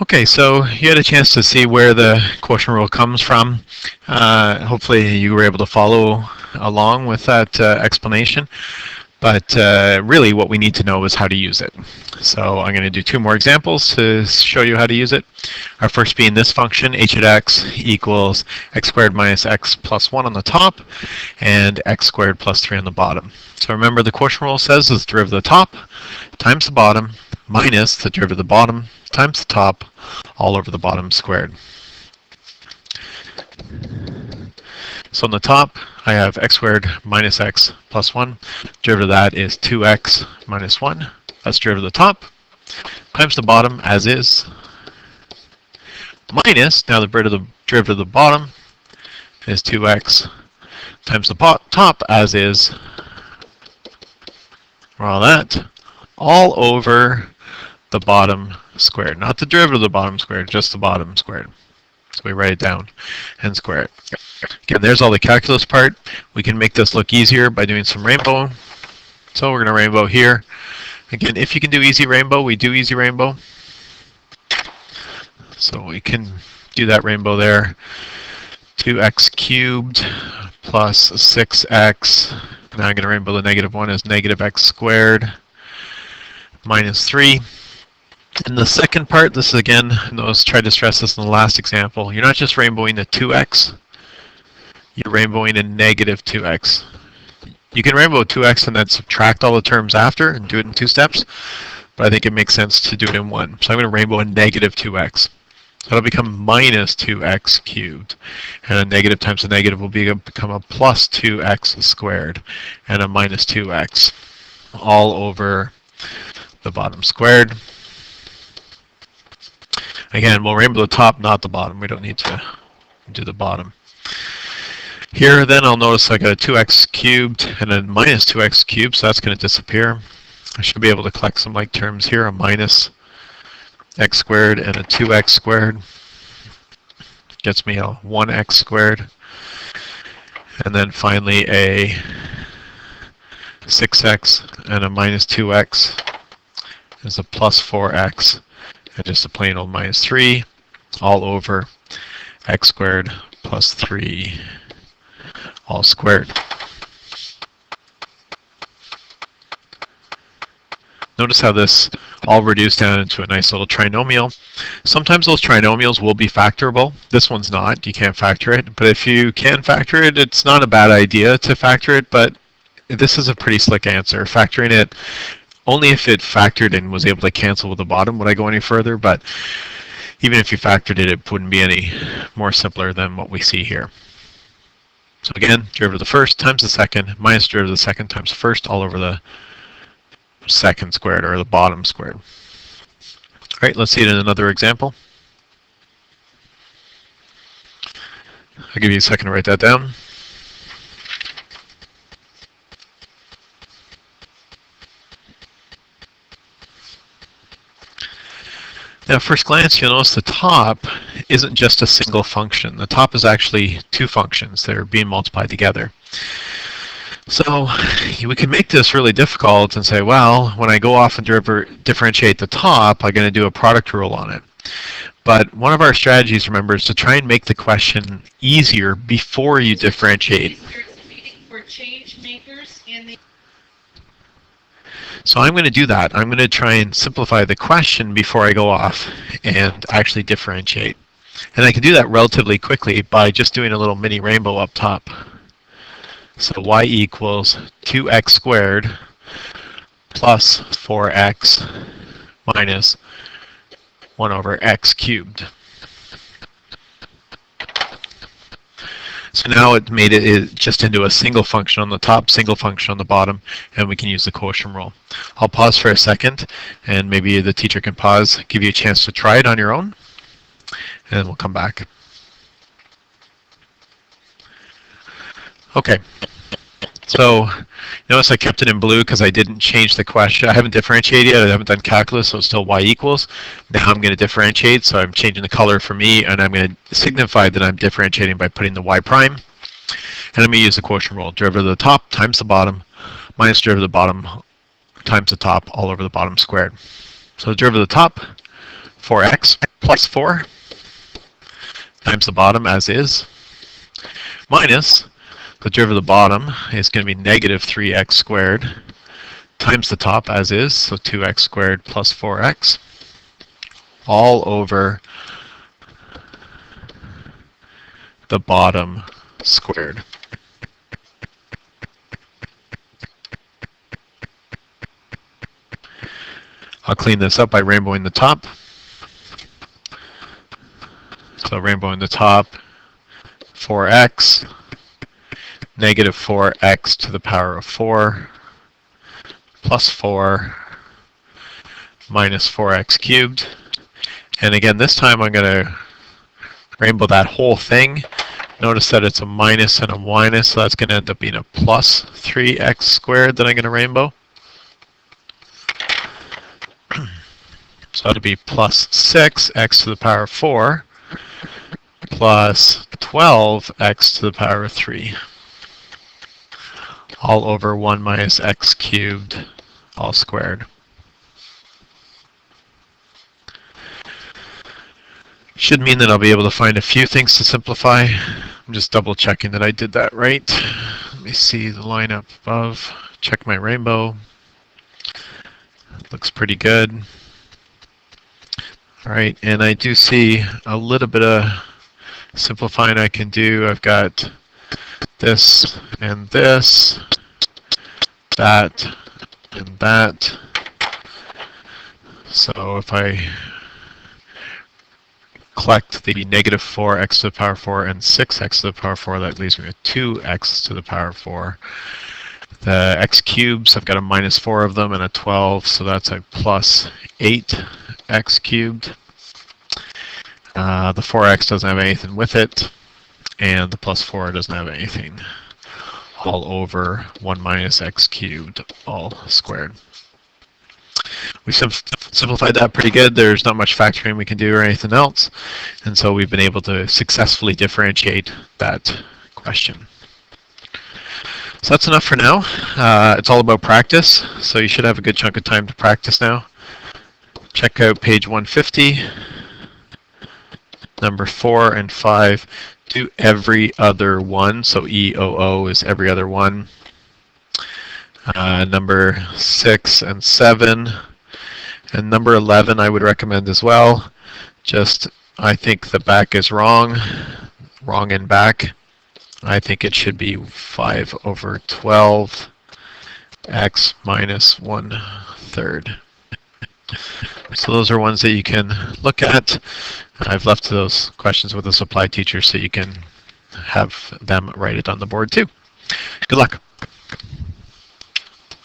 Okay, so you had a chance to see where the quotient rule comes from. Hopefully you were able to follow along with that explanation. But really what we need to know is how to use it. So I'm going to do two more examples to show you how to use it. Our first being this function, h at x equals x squared minus x plus 1 on the top and x squared plus 3 on the bottom. So remember the quotient rule says is the derivative of the top times the bottom minus the derivative of the bottom times the top all over the bottom squared. So on the top, I have x squared minus x plus 1. Derivative of that is 2x minus 1. That's derivative of the top. Times the bottom, as is. Minus, now the derivative of the bottom is 2x times the top, as is. All that, all over the bottom squared. Not the derivative of the bottom squared, just the bottom squared. So we write it down and square it. Again, there's all the calculus part. We can make this look easier by doing some rainbow. So we're going to rainbow here. Again, if you can do easy rainbow, we do easy rainbow. So we can do that rainbow there. 2x cubed plus 6x. Now I'm going to rainbow the negative 1 as negative x squared minus 3. In the second part, this is again, notice, tried to stress this in the last example. You're not just rainbowing the 2x, you're rainbowing a negative 2x. You can rainbow 2x and then subtract all the terms after and do it in 2 steps, but I think it makes sense to do it in one. So I'm going to rainbow a negative 2x. So it'll become minus 2x cubed. And a negative times a negative will become a plus 2x squared and a minus 2x all over the bottom squared. Again, we'll rainbow the top, not the bottom. We don't need to do the bottom. Here, then, I'll notice I got a 2x cubed and a minus 2x cubed, so that's going to disappear. I should be able to collect some like terms here, a minus x squared and a 2x squared. Gets me a 1x squared. And then finally a 6x and a minus 2x is a plus 4x. And just a plain old minus 3 all over x squared plus 3 all squared. Notice how this all reduced down into a nice little trinomial. Sometimes those trinomials will be factorable. This one's not. You can't factor it. But if you can factor it, it's not a bad idea to factor it, but this is a pretty slick answer. Factoring it, only if it factored and was able to cancel with the bottom would I go any further, but even if you factored it, it wouldn't be any more simpler than what we see here. So again, derivative of the first times the second minus derivative of the second times the first all over the second squared, or the bottom squared. All right, let's see it in another example. I'll give you a second to write that down. Now, at first glance, you'll notice the top isn't just a single function. The top is actually two functions that are being multiplied together. So we can make this really difficult and say, well, when I go off and differentiate the top, I'm going to do a product rule on it. But one of our strategies, remember, is to try and make the question easier before you differentiate. So I'm going to do that. I'm going to try and simplify the question before I go off and actually differentiate. And I can do that relatively quickly by just doing a little mini rainbow up top. So y equals 2x squared plus 4x minus 1 over x cubed. So now it made it just into a single function on the top, single function on the bottom, and we can use the quotient rule. I'll pause for a second, and maybe the teacher can pause, give you a chance to try it on your own, and then we'll come back. Okay. So notice I kept it in blue because I didn't change the question. I haven't differentiated yet. I haven't done calculus, so it's still y equals. Now I'm going to differentiate, so I'm changing the color for me, and I'm going to signify that I'm differentiating by putting the y prime. And I'm going to use the quotient rule. Derivative of the top times the bottom minus derivative of the bottom times the top all over the bottom squared. So the derivative of the top, 4x plus 4 times the bottom as is, minus the derivative of the bottom is going to be negative 3x squared times the top as is, so 2x squared plus 4x, all over the bottom squared. I'll clean this up by rainbowing the top. So rainbowing the top, 4x, negative 4x to the power of 4, plus 4, minus 4x cubed. And again, this time I'm going to rainbow that whole thing. Notice that it's a minus and a minus, so that's going to end up being a plus 3x squared that I'm going to rainbow. So that'll be plus 6x to the power of 4 plus 12x to the power of 3, all over 1 minus x cubed, all squared. Should mean that I'll be able to find a few things to simplify. I'm just double checking that I did that right. Let me see the line up above. Check my rainbow. Looks pretty good. All right, and I do see a little bit of simplifying I can do. I've got this and this, that and that. So if I collect the negative 4x to the power 4 and 6x to the power 4, that leaves me with 2x to the power 4. The x cubes, I've got a minus 4 of them and a 12, so that's a plus 8x cubed. The 4x doesn't have anything with it, and the plus 4 doesn't have anything. All over 1 minus x cubed, all squared. We simplified that pretty good. There's not much factoring we can do or anything else, and so we've been able to successfully differentiate that question. So that's enough for now. It's all about practice, so you should have a good chunk of time to practice now. Check out page 150, number 4 and 5. Do every other one, so EOO is every other one. Number 6 and 7. And number 11 I would recommend as well. Just, I think the back is wrong in back. I think it should be 5 over 12 x minus 1/3. So those are ones that you can look at. I've left those questions with the supply teacher so you can have them write it on the board too. Good luck.